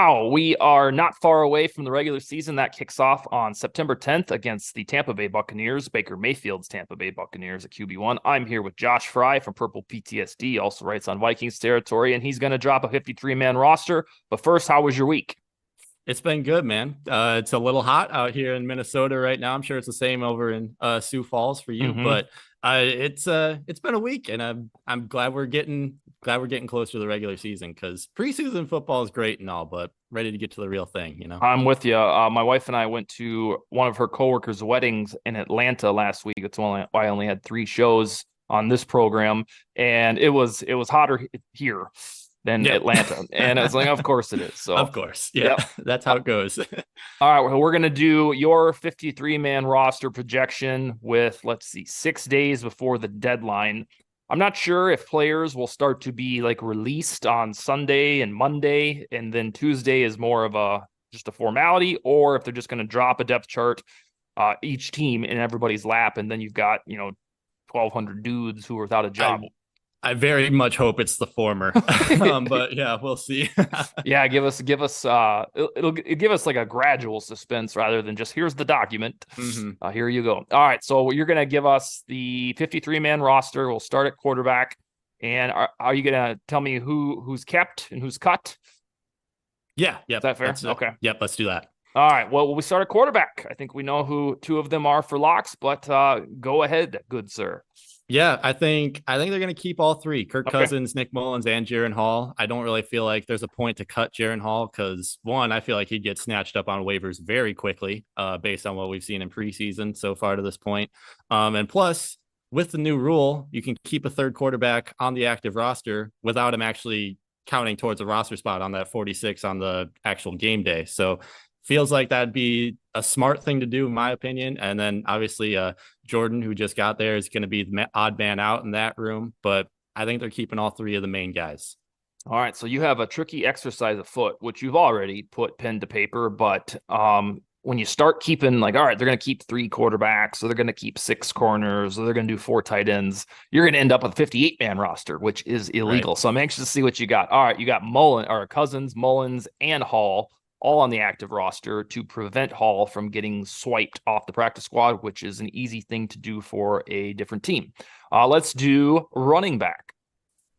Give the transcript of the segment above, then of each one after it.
Oh, we are not far away from the regular season. That kicks off on September 10th against the Tampa Bay Buccaneers, Baker Mayfield's Tampa Bay Buccaneers at QB1. I'm here with Josh Frey from PurplePTSD, also writes on Vikings territory, and he's going to drop a 53-man roster. But first, how was your week? It's been good, man. It's a little hot out here in Minnesota right now. I'm sure it's the same over in Sioux Falls for you, Mm-hmm. but it's been a week, and I'm glad we're getting closer to the regular season because preseason football is great and all, but ready to get to the real thing. I'm with you. My wife and I went to one of her coworkers' weddings in Atlanta last week. It's only why I only had 3 shows on this program, and it was hotter here than Yep. Atlanta, and it's like, of course it is. So, Of course. Yeah. yep. That's how it goes. All right, well, we're going to do your 53-man roster projection with, let's see, 6 days before the deadline. I'm not sure if players will start to be like released on Sunday and Monday, and then Tuesday is more of just a formality, or if they're just going to drop a depth chart each team in everybody's lap, and then you've got 1,200 dudes who are without a I job. I very much hope it's the former. But yeah, we'll see. Yeah, it'll give us like a gradual suspense rather than just here's the document. hmm Here you go. All right, so you're gonna give us the 53-man roster. We'll start at quarterback, and are you gonna tell me who's kept and who's cut? Yeah, Is yep. that fair? That's Okay. yep, let's do that. All right. Well, we start at quarterback. I think we know who two of them are for locks, but go ahead, good sir. Yeah, I think they're going to keep all three: Kirk Okay. Cousins, Nick Mullins, and Jaron Hall. I don't really feel like there's a point to cut Jaron Hall because one, I feel like he'd get snatched up on waivers very quickly, based on what we've seen in preseason so far to this point. And plus, with the new rule, you can keep a third quarterback on the active roster without him actually counting towards a roster spot on that 46 on the actual game day. So feels like that'd be a smart thing to do, in my opinion. And then obviously, Jordan, who just got there, is going to be the odd man out in that room. But I think they're keeping all three of the main guys. All right. So you have a tricky exercise afoot, which you've already put pen to paper, but when you start keeping like, all right, they're going to keep 3 quarterbacks, so they're going to keep 6 corners, or they're going to do 4 tight ends, you're going to end up with a 58-man roster, which is Right. illegal. So I'm anxious to see what you got. All right, you got Cousins, Mullins, and Hall all on the active roster to prevent Hall from getting swiped off the practice squad, which is an easy thing to do for a different team. Let's do running back.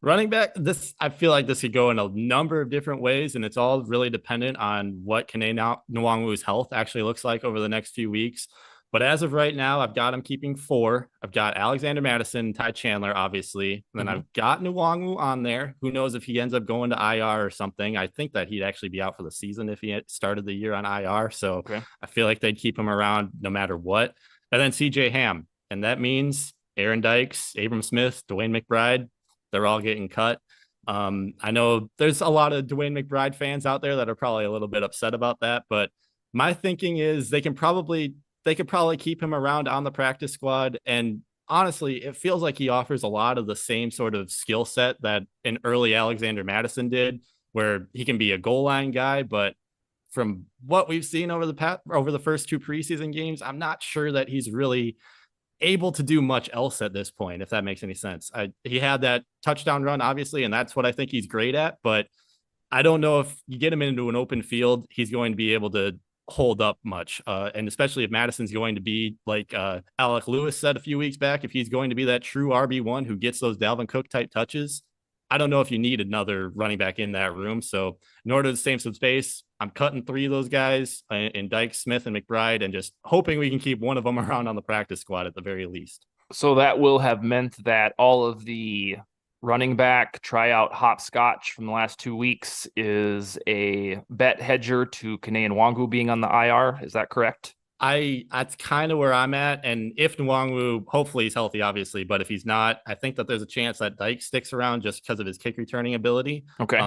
Running back, this I feel like this could go in a number of different ways, and it's all really dependent on what Kene Nwangwu's health actually looks like over the next few weeks. But as of right now, I've got him keeping four. I've got Alexander Madison, Ty Chandler, obviously. And then Mhm. I've got Nwangwu on there. Who knows if he ends up going to IR or something? I think that he'd actually be out for the season if he had started the year on IR. So Okay. I feel like they'd keep him around no matter what. And then CJ Ham. And that means Aaron Dykes, Abram Smith, Dwayne McBride, they're all getting cut. I know there's a lot of Dwayne McBride fans out there that are probably a little bit upset about that, but my thinking is they could probably keep him around on the practice squad. And honestly, it feels like he offers a lot of the same sort of skill set that an early Alexander Madison did, where he can be a goal line guy, but from what we've seen over the first 2 preseason games, I'm not sure that he's really able to do much else at this point, if that makes any sense. He had that touchdown run, obviously, and that's what I think he's great at. But I don't know if you get him into an open field, he's going to be able to hold up much. And especially if Madison's going to be like Alec Lewis said a few weeks back, if he's going to be that true RB1 who gets those Dalvin Cook type touches, I don't know if you need another running back in that room. So in order to save some space, I'm cutting 3 of those guys in Dykes, Smith, and McBride, and just hoping we can keep one of them around on the practice squad at the very least. So that will have meant that all of the running back tryout hopscotch from the last 2 weeks is a bet hedger to Kane and Wangu being on the IR. Is that correct? That's kind of where I'm at. And if Nwangwu, hopefully he's healthy, obviously, but if he's not, I think that there's a chance that Dyke sticks around just because of his kick returning ability. Okay.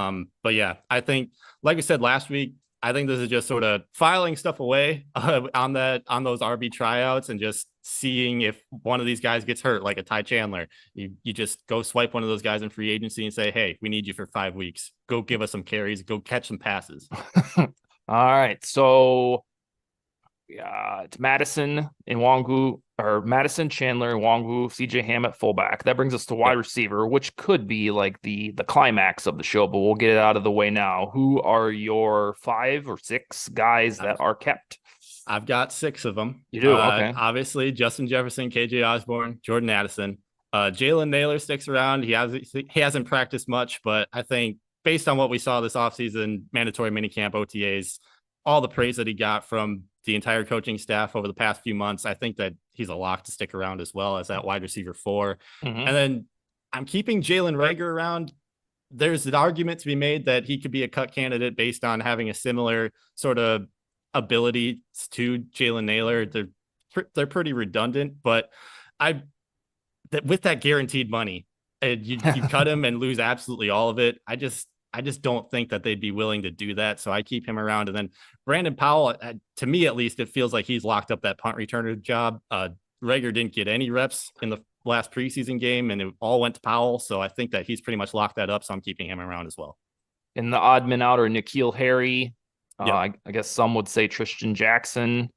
But yeah, I think, like we said last week, I think this is just sort of filing stuff away on those RB tryouts and just seeing if one of these guys gets hurt, like a Ty Chandler. You just go swipe one of those guys in free agency and say, hey, we need you for 5 weeks. Go give us some carries, go catch some passes. All right. So It's Madison and Wangu, or Madison, Chandler, and Wangu, CJ Ham at fullback. That brings us to wide Yep. receiver, which could be like the climax of the show, but we'll get it out of the way now. Who are your 5 or 6 guys I've, that are kept? I've got 6 of them. You do? Okay. Obviously, Justin Jefferson, KJ Osborne, Jordan Addison. Jalen Naylor sticks around. He hasn't practiced much, but I think based on what we saw this offseason, mandatory minicamp, OTAs, all the praise that he got from the entire coaching staff over the past few months, I think that he's a lock to stick around as well as that wide receiver 4. Mhm. And then I'm keeping Jalen Reagor around. There's an argument to be made that he could be a cut candidate based on having a similar sort of ability to Jalen Naylor. They're pretty redundant, but I with that guaranteed money, and you cut him and lose absolutely all of it. I just don't think that they'd be willing to do that. So I keep him around. And then Brandon Powell, to me at least, it feels like he's locked up that punt returner job. Reagor didn't get any reps in the last preseason game, and it all went to Powell. So I think that he's pretty much locked that up. So I'm keeping him around as well. In the odd man out are N'Keal Harry. Yep. I guess some would say Tristan Jackson.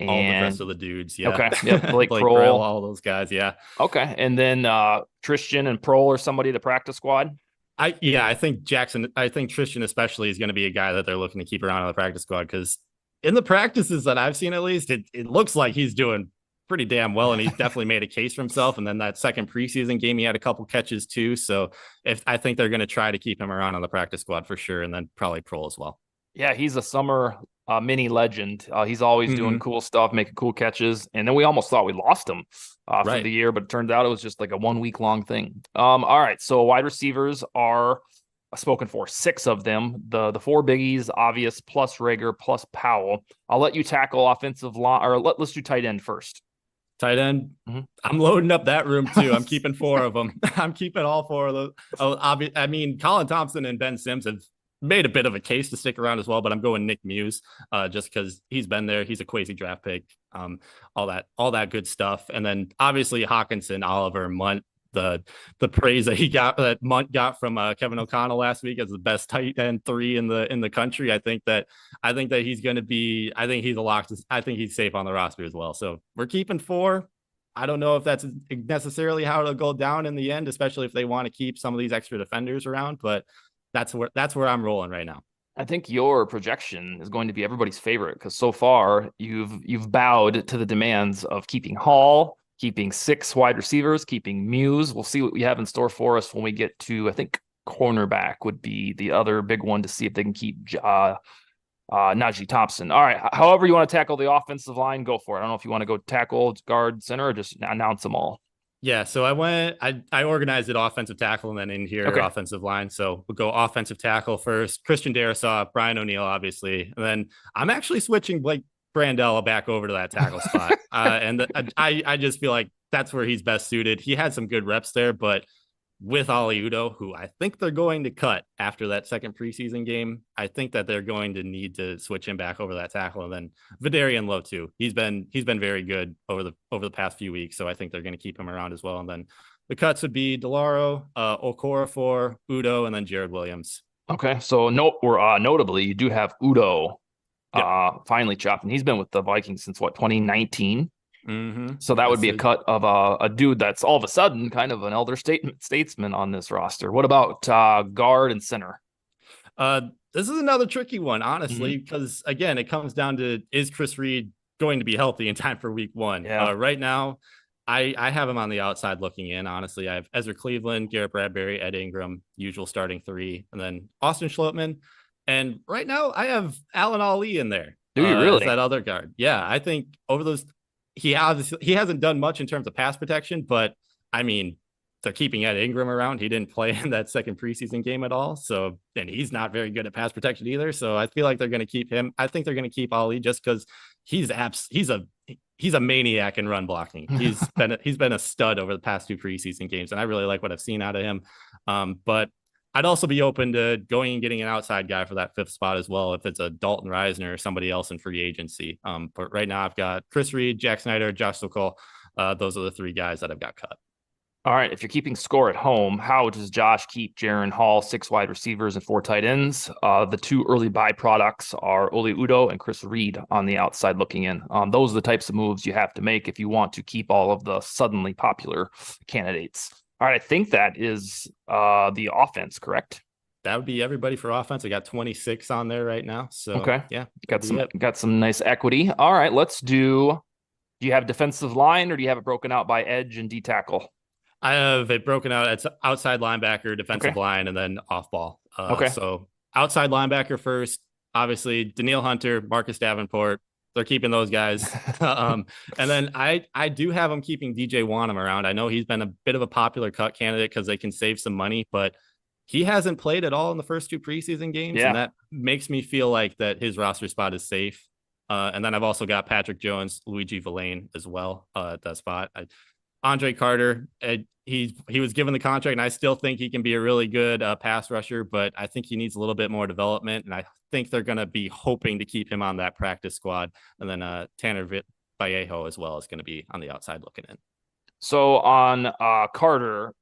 All the rest And of the dudes. Yeah. okay. Yep. Blake Blake Kroll. Grill, all those guys. Yeah. Okay. And then Tristan and Prohl or somebody to practice squad. I think Tristan especially is going to be a guy that they're looking to keep around on the practice squad, because in the practices that I've seen, at least, it looks like he's doing pretty damn well, and he's definitely made a case for himself. And then that second preseason game, he had a couple catches too. So I think they're going to try to keep him around on the practice squad for sure, and then probably Prohl as well. Yeah, he's a summer mini legend. He's always doing cool stuff, making cool catches. And then we almost thought we lost him for the year, but it turns out it was just like a 1 week long thing. All right, so wide receivers are spoken for, 6 of them. The 4 biggies, obvious, plus Reagor, plus Powell. I'll let you tackle offensive line, or let's do tight end first. Tight end. Mm-hmm. I'm loading up that room too. I'm keeping 4 of them. I'm keeping all 4 of those. I mean, Colin Thompson and Ben Sims have made a bit of a case to stick around as well, but I'm going Nick Muse just because he's been there. He's a crazy draft pick, all that good stuff. And then obviously Hawkinson, Oliver, Munt, the praise that Munt got from Kevin O'Connell last week as the best tight end 3 in the country. I think that he's going to be, I think he's a lock. I think he's safe on the roster as well. So we're keeping 4. I don't know if that's necessarily how it'll go down in the end, especially if they want to keep some of these extra defenders around, but that's where I'm rolling right now. I think your projection is going to be everybody's favorite, because so far you've bowed to the demands of keeping Hall, keeping 6 wide receivers, keeping Muse. We'll see what we have in store for us when we get to, I think, cornerback would be the other big one to see if they can keep Najee Thompson. All right, however you want to tackle the offensive line, go for it. I don't know if you want to go tackle, guard, center, or just announce them all. Yeah, so I organized it offensive tackle and then in here offensive line. So we'll go offensive tackle first. Christian Darrisaw, Brian O'Neill, obviously. And then I'm actually switching Blake Brandel back over to that tackle spot. I just feel like that's where he's best suited. He had some good reps there, but with Ali Udo, who I think they're going to cut after that second preseason game, I think that they're going to need to switch him back over that tackle. And then Vidarian Lowe too. He's been very good over the past few weeks, so I think they're going to keep him around as well. And then the cuts would be DeLauro, Okorafor, Udo, and then Jared Williams. Okay, so notably, you do have Udo finally chopped, and he's been with the Vikings since 2019. Mm-hmm. So that would be a cut of a dude that's all of a sudden kind of an elder statesman on this roster. What about guard and center? This is another tricky one, honestly, because again, it comes down to, is Chris Reed going to be healthy in time for week 1? Yeah. Right now, I have him on the outside looking in. Honestly, I have Ezra Cleveland, Garrett Bradbury, Ed Ingram, usual starting 3, and then Austin Schlottman. And right now, I have Alan Ali in there. Do you really? As that other guard? Yeah, I think over those. He hasn't done much in terms of pass protection, but I mean, they're keeping Ed Ingram around. He didn't play in that second preseason game at all. So, and he's not very good at pass protection either. So I feel like they're going to keep him. I think they're going to keep Ali just because he's a maniac in run blocking. He's been a stud over the past 2 preseason games, and I really like what I've seen out of him. But I'd also be open to going and getting an outside guy for that 5th spot as well, if it's a Dalton Reisner or somebody else in free agency. But right now I've got Chris Reed, Jack Snyder, Josh Sokol. Those are the 3 guys that I've got cut. All right. If you're keeping score at home, how does Josh keep Jaron Hall, 6 wide receivers and 4 tight ends? The 2 early byproducts are Oli Udo and Chris Reed on the outside looking in. Those are the types of moves you have to make if you want to keep all of the suddenly popular candidates. All right. I think that is the offense, correct? That would be everybody for offense. I got 26 on there right now. So Okay. yeah, Got some nice equity. All right. Do you have defensive line or do you have it broken out by edge and D tackle? I have it broken out. It's outside linebacker, defensive Okay. line, and then off ball. Okay. So outside linebacker first, obviously Daniil Hunter, Marcus Davenport. They're keeping those guys. And then I do have them keeping DJ Wanham around. I know he's been a bit of a popular cut candidate because they can save some money, but he hasn't played at all in the first 2 preseason games, and Yeah. that makes me feel like that his roster spot is safe. And then I've also got Patrick Jones, Luigi Villain as well at that spot. Andre Carter, he was given the contract, and I still think he can be a really good pass rusher, but I think he needs a little bit more development, and I think they're going to be hoping to keep him on that practice squad. And then Tanner Vallejo as well is going to be on the outside looking in. So on Carter,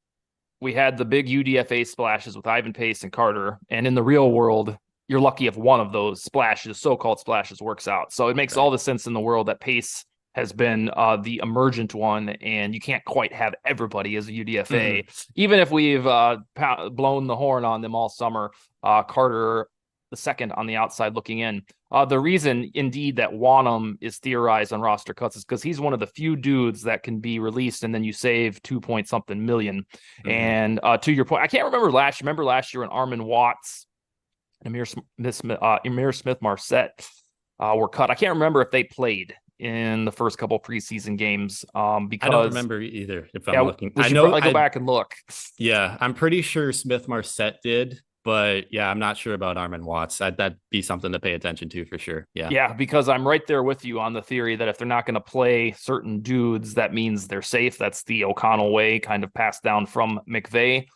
we had the big UDFA splashes with Ivan Pace and Carter, and in the real world, you're lucky if one of those splashes, so-called splashes, works out. So it makes all the sense in the world that Pace has been the emergent one, and you can't quite have everybody as a UDFA. Even if we've blown the horn on them all summer, Carter, the second on the outside looking in. The reason, indeed, that Wanham is theorized on roster cuts is because he's one of the few dudes that can be released and then you save 2-point-something million. And to your point, I can't remember last year when Armin Watts and Amir Smith Marset were cut. I can't remember if they played in the first couple preseason games because I don't remember either. If I'm looking, I know probably go back and look. Yeah, I'm pretty sure Smith Marset did, but yeah, I'm not sure about Armin Watts. That'd be something to pay attention to for sure. Yeah, because I'm right there with you on the theory that if they're not going to play certain dudes, that means they're safe. That's the O'Connell way, kind of passed down from McVay.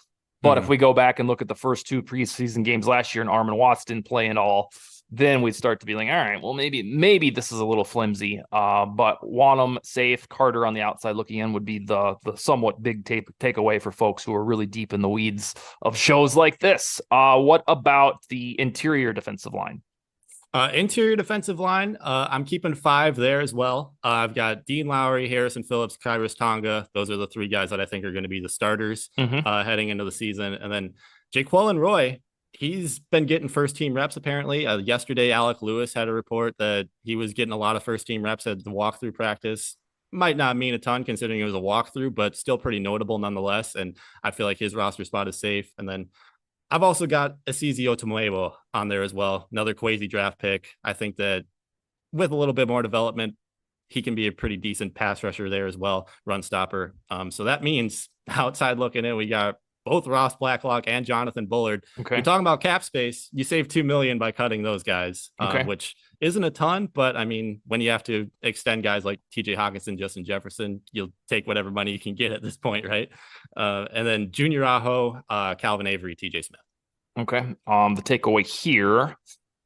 But if we go back and look at the first 2 preseason games last year and Armin Watts didn't play at all, then we'd start to be like, all right, well, maybe this is a little flimsy. But Wanham safe, Carter on the outside looking in would be the somewhat big takeaway for folks who are really deep in the weeds of shows like this. What about the interior defensive line? Interior defensive line, I'm keeping 5 there as well. I've got Dean Lowry, Harrison Phillips, Kyrus Tonga. Those are the 3 guys that I think are going to be the starters heading into the season. And then Jaquelin Roy, he's been getting first team reps apparently. Yesterday, Alec Lewis had a report that he was getting a lot of first team reps at the walkthrough practice. Might not mean a ton considering it was a walkthrough, but still pretty notable nonetheless. And I feel like his roster spot is safe. And then I've also got Asizi Otomoewo on there as well. Another crazy draft pick. I think that with a little bit more development, he can be a pretty decent pass rusher there as well, run stopper. So that means outside looking in, we got both Ross Blacklock and Jonathan Bullard. Okay. You're talking about cap space. You save $2 million by cutting those guys, which isn't a ton, but I mean, when you have to extend guys like TJ Hawkinson, Justin Jefferson, you'll take whatever money you can get at this point, right? And then Junior Aho, Calvin Avery, TJ Smith. Okay. The takeaway here,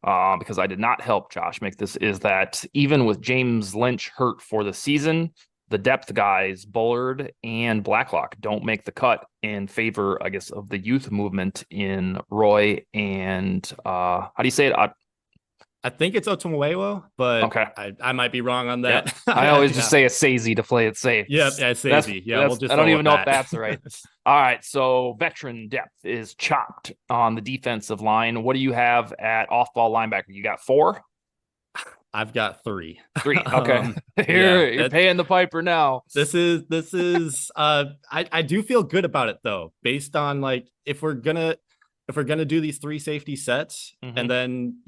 because I did not help Josh make this, is that even with James Lynch hurt for the season, the depth guys, Bullard and Blacklock, don't make the cut in favor, I guess, of the youth movement in Roy and how do you say it? I think it's Otomoewo, but okay. I might be wrong on that. Yeah. I always just say Asizi to play it safe. Yep, Asizi. Yeah, we'll just I don't even know if that's right. All right, so veteran depth is chopped on the defensive line. What do you have at off-ball linebacker? You got 4? I've got 3. 3. Okay. You're paying the piper now. This is I do feel good about it though, based on like if we're gonna do these 3 safety sets, and then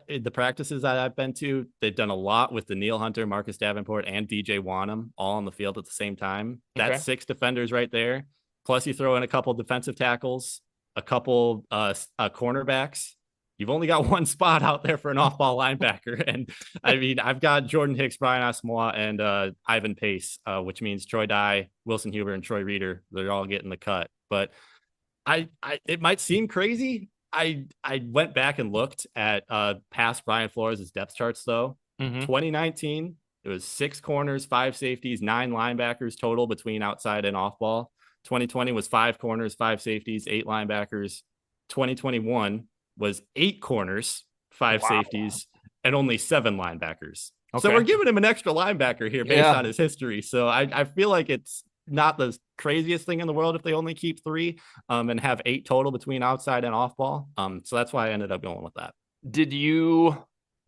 the practices that I've been to, they've done a lot with Daniil Hunter, Marcus Davenport, and DJ Wanham all on the field at the same time. That's 6 defenders right there. Plus you throw in a couple defensive tackles, a couple cornerbacks. You've only got 1 spot out there for an off-ball linebacker. And I mean, I've got Jordan Hicks, Brian Asamoah, and Ivan Pace, which means Troy Dye, Wilson Huber, and Troy Reeder. They're all getting the cut. But it might seem crazy. I went back and looked at past Brian Flores' depth charts, though. 2019, it was 6 corners, 5 safeties, 9 linebackers total between outside and off-ball. 2020 was 5 corners, 5 safeties, 8 linebackers. 2021 was 8 corners, 5 Wow. safeties, and only 7 linebackers. So Okay. we're giving him an extra linebacker here based Yeah. on his history. So I feel like it's not the craziest thing in the world if they only keep 3 and have 8 total between outside and off ball. So that's why I ended up going with that. Did you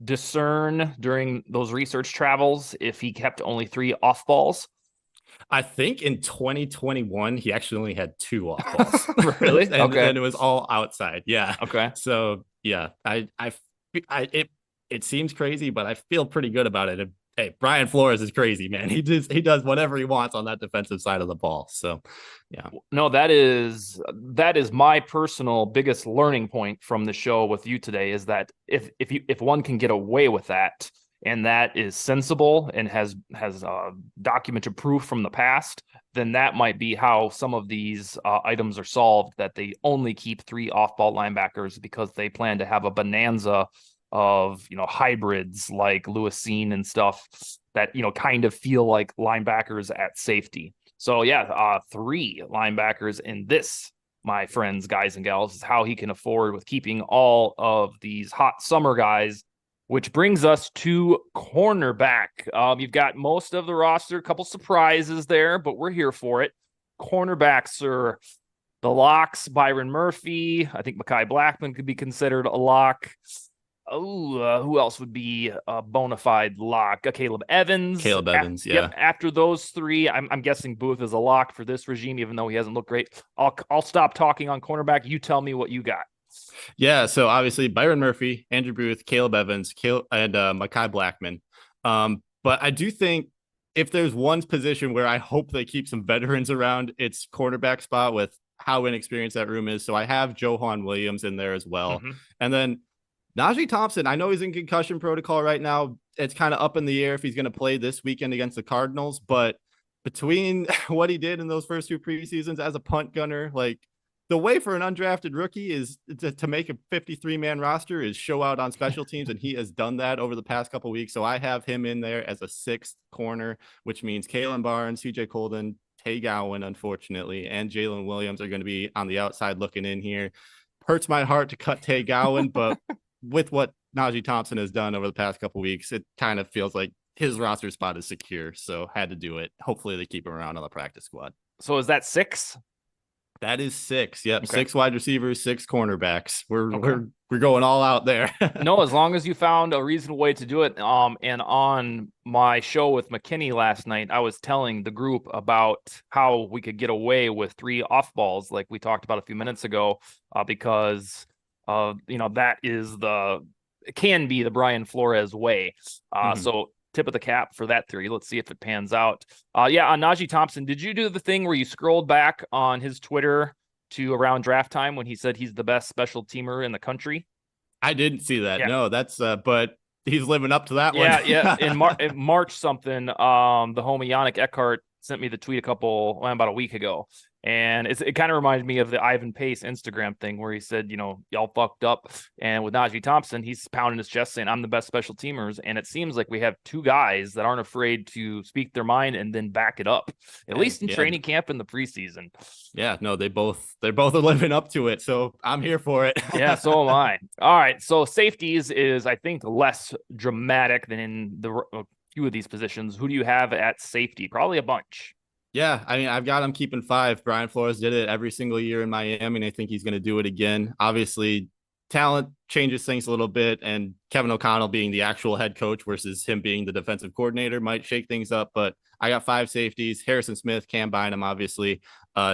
discern during those research travels if he kept only 3 off balls? I think in 2021 he actually only had 2 off balls. Really? and Okay. it was all outside. Yeah. Okay. So yeah, it seems crazy, but I feel pretty good about it. Hey, Brian Flores is crazy, man. He does whatever he wants on that defensive side of the ball. So yeah. No, that is my personal biggest learning point from the show with you today, is that if one can get away with that, and that is sensible and has documented proof from the past, then that might be how some of these items are solved, that they only keep 3 off-ball linebackers because they plan to have a bonanza of, hybrids like Lewis Cine and stuff that, kind of feel like linebackers at safety. So yeah, 3 linebackers in this, my friends, guys and gals, is how he can afford with keeping all of these hot summer guys. Which brings us to cornerback. You've got most of the roster, a couple surprises there, but we're here for it. Cornerbacks are the locks. Byron Murphy. I think Mekhi Blackman could be considered a lock. Oh, who else would be a bona fide lock? Caleb Evans. Caleb Evans, yeah. Yep, after those 3, I'm guessing Booth is a lock for this regime, even though he hasn't looked great. I'll stop talking on cornerback. You tell me what you got. Yeah, so obviously Byron Murphy, Andrew Booth, Caleb Evans, and Mekhi Blackman. But I do think if there's one position where I hope they keep some veterans around, it's cornerback spot with how inexperienced that room is. So I have Johan Williams in there as well. Mm-hmm. And then Najee Thompson, I know he's in concussion protocol right now. It's kind of up in the air if he's going to play this weekend against the Cardinals. But between what he did in those first 2 preseasons as a punt gunner, like, the way for an undrafted rookie is to make a 53-man roster is show out on special teams, and he has done that over the past couple of weeks. So I have him in there as a 6th corner, which means Kalen Barnes, CJ Colden, Tay Gowan, unfortunately, and Jalen Williams are going to be on the outside looking in here. Hurts my heart to cut Tay Gowan, but with what Najee Thompson has done over the past couple of weeks, it kind of feels like his roster spot is secure. So had to do it. Hopefully they keep him around on the practice squad. So is that 6? That is 6. Yep. Okay. 6 wide receivers, 6 cornerbacks. We're going all out there. No, as long as you found a reasonable way to do it. And on my show with McKinney last night, I was telling the group about how we could get away with 3 off balls, like we talked about a few minutes ago, because that is it can be the Brian Flores way. So tip of the cap for that theory. Let's see if it pans out. On Najee Thompson, did you do the thing where you scrolled back on his Twitter to around draft time when he said he's the best special teamer in the country? I didn't see that. Yeah. No, that's but he's living up to that one. Yeah. In March something, the homie Yannick Eckhart sent me the tweet about a week ago. And it kind of reminded me of the Ivan Pace Instagram thing where he said, y'all fucked up. And with Najee Thompson, he's pounding his chest saying, I'm the best special teamers. And it seems like we have 2 guys that aren't afraid to speak their mind and then back it up, at least in training camp in the preseason. Yeah, no, they both are living up to it. So I'm here for it. Yeah, so am I. All right. So safeties is, I think, less dramatic than in a few of these positions. Who do you have at safety? Probably a bunch. Yeah, I mean, I've got him keeping 5. Brian Flores did it every single year in Miami, and I think he's going to do it again. Obviously, talent changes things a little bit, and Kevin O'Connell being the actual head coach versus him being the defensive coordinator might shake things up. But I got 5 safeties: Harrison Smith, Cam Bynum, obviously,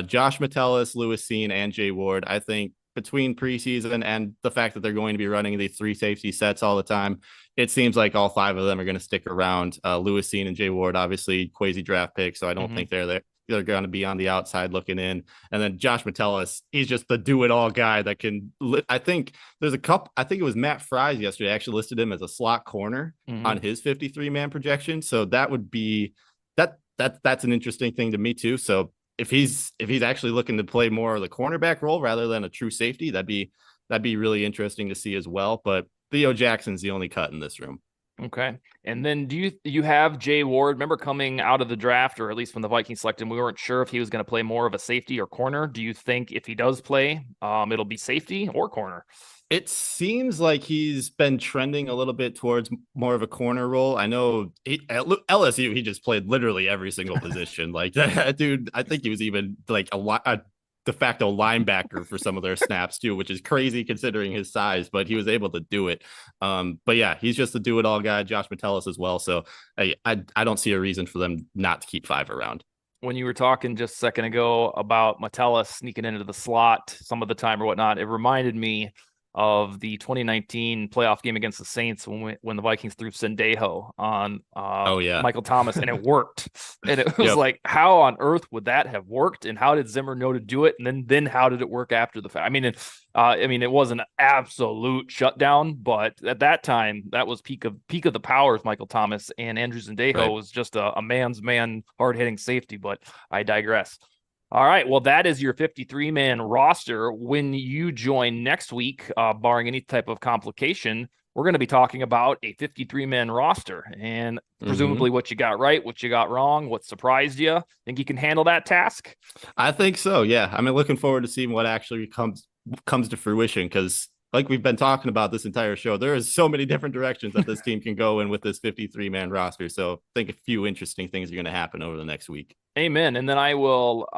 Josh Metellus, Lewis Cine, and Jay Ward. I think between preseason and the fact that they're going to be running these 3 safety sets all the time, it seems like all 5 of them are going to stick around. Lewis Cine and Jay Ward, obviously quasi draft pick, so I don't think they're there. They're going to be on the outside looking in. And then Josh Metellus, he's just the do-it-all guy that can. I think there's a couple. I think it was Matt Fries yesterday actually listed him as a slot corner on his 53-man projection. So that would be that's an interesting thing to me too. So if he's actually looking to play more of the cornerback role rather than a true safety, that'd be really interesting to see as well. But Theo Jackson's the only cut in this room. Okay. And then do you have Jay Ward? Remember coming out of the draft, or at least when the Vikings selected him, we weren't sure if he was going to play more of a safety or corner. Do you think if he does play, it'll be safety or corner? It seems like he's been trending a little bit towards more of a corner role. I know at LSU, he just played literally every single position. Like that dude, I think he was even like a de facto linebacker for some of their snaps too, which is crazy considering his size, but he was able to do it. But yeah, he's just a do it all guy. Josh Metellus as well. So I don't see a reason for them not to keep 5 around. When you were talking just a second ago about Metellus sneaking into the slot some of the time or whatnot, it reminded me of the 2019 playoff game against the Saints when the Vikings threw Sendejo on Oh yeah. Michael Thomas, and it worked. And it was Yep. like, how on earth would that have worked? And how did Zimmer know to do it? And then how did it work after the fact? I mean, it was an absolute shutdown, but at that time, that was peak of the powers. Michael Thomas and Andrew Sendejo Right. was just a man's man, hard hitting safety. But I digress. All right. Well, that is your 53-man roster. When you join next week, barring any type of complication, we're going to be talking about a 53-man roster and presumably Mm-hmm. what you got right, what you got wrong, what surprised you. Think you can handle that task? I think so. Yeah. I mean, looking forward to seeing what actually comes to fruition because like we've been talking about this entire show, there is so many different directions that this team can go in with this 53-man roster. So I think a few interesting things are going to happen over the next week. Amen. And then I'll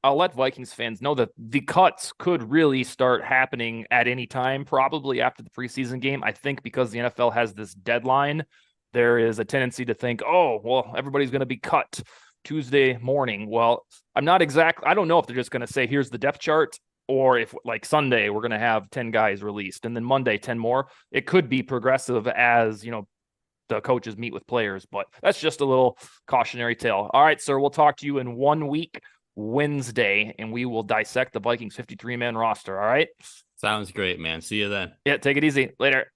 let Vikings fans know that the cuts could really start happening at any time, probably after the preseason game. I think because the NFL has this deadline, there is a tendency to think, oh, well, everybody's going to be cut Tuesday morning. Well, I don't know if they're just going to say, here's the depth chart, or if like Sunday, we're going to have 10 guys released and then Monday, 10 more. It could be progressive as, the coaches meet with players, but that's just a little cautionary tale. All right, sir, we'll talk to you in 1 week, Wednesday, and we will dissect the Vikings 53-man roster. All right. Sounds great, man. See you then. Yeah, take it easy. Later.